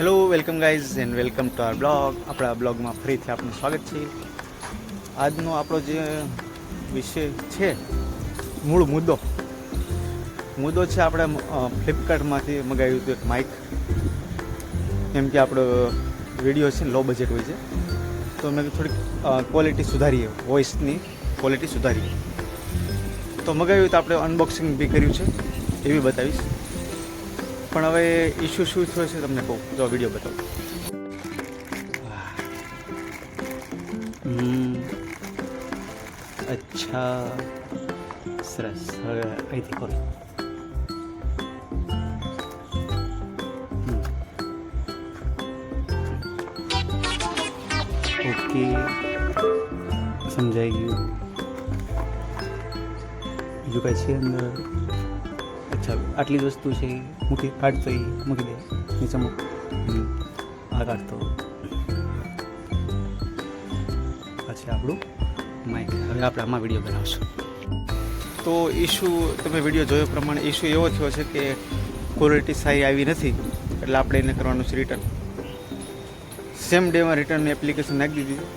Hello welcome guys and welcome to our blog. આપણા બ્લોગમાં ફરીથી આપનું સ્વાગત છે. આજનો આપણો જે વિષય છે, મૂળ મુદ્દો છે આપણે ફ્લિપકાર્ટમાંથી મગાવ્યું હતું એક માઇક. કેમ કે આપણો વિડીયો છે લો બજેટ હોય છે, તો મેં થોડીક ક્વોલિટી સુધારીએ, વોઇસની ક્વોલિટી સુધારીએ. તો મગાવ્યું તો આપણે અનબોક્સિંગ બી કર્યું છે, એ બી બતાવીશ. પણ હવે ઇશ્યુ શું થયો છે તમને કહું, જો વિડીયો બતાવું. અચ્છા, સરસ. હવે અહીંથી ખોલ. ઓકે, સમજાઈ ગયું. બીજું કાંઈ છે અંદર? અચ્છા, આટલી જ વસ્તુ છે. મૂકી કાઢતો એ મૂકી દે નીચે મૂક. આ કાઢતો. પછી આપણું માઇક. હવે આપણે આમાં વિડીયો બનાવશું. તો ઇશ્યુ તમે વિડીયો જોયો પ્રમાણે ઇશ્યુ એવો થયો છે કે ક્વોલિટી સારી આવી નથી, એટલે આપણે એને કરવાનું છે રિટર્ન. સેમ ડેમાં રિટર્નની એપ્લિકેશન નાખી દીધી.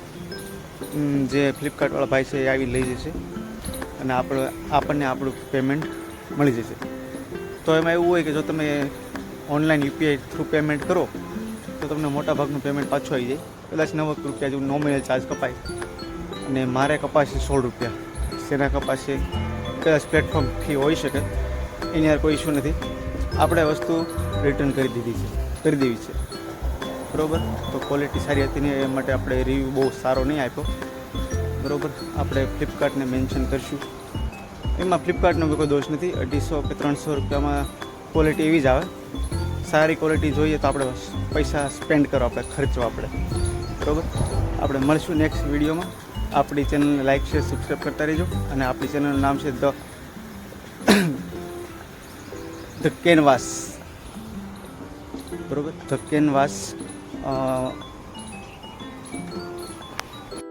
જે ફ્લિપકાર્ટવાળા ભાઈ છે એ આવી લઈ જશે અને આપણને આપણું પેમેન્ટ મળી જશે. તો એમાં એવું હોય કે જો તમે ઓનલાઈન યુપીઆઈ થ્રુ પેમેન્ટ કરો તો તમને મોટા ભાગનું પેમેન્ટ પાછું આવી જાય. કદાચ 90 રૂપિયા જેવું નોમિનલ ચાર્જ કપાય. અને મારે કપાશે 16 રૂપિયા. શેના કપાશે? કદાચ પ્લેટફોર્મ ફી હોઈ શકે, એની યાર કોઈ ઇશ્યુ નથી. આપણે વસ્તુ રિટર્ન કરી દેવી છે, બરાબર. તો ક્વોલિટી સારી હતી ને એ માટે આપણે રિવ્યૂ બહુ સારો નહીં આપ્યો, બરાબર. આપણે ફ્લિપકાર્ટને મેન્શન કરીશું. એમાં ફ્લિપકાર્ટનો કોઈ દોષ નથી. 250 કે 300 રૂપિયામાં ક્વોલિટી એવી જ આવે. સારી ક્વોલિટી જોઈએ તો આપણે પૈસા સ્પેન્ડ કરો, આપણે ખર્ચવા આપણે, બરાબર. આપણે મળશું નેક્સ્ટ વિડીયોમાં. આપણી ચેનલને લાઇક શેર સબસ્ક્રાઈબ કરતા રહેજો. અને આપણી ચેનલનું નામ છે ધ કેનવાસ, બરાબર. The canvas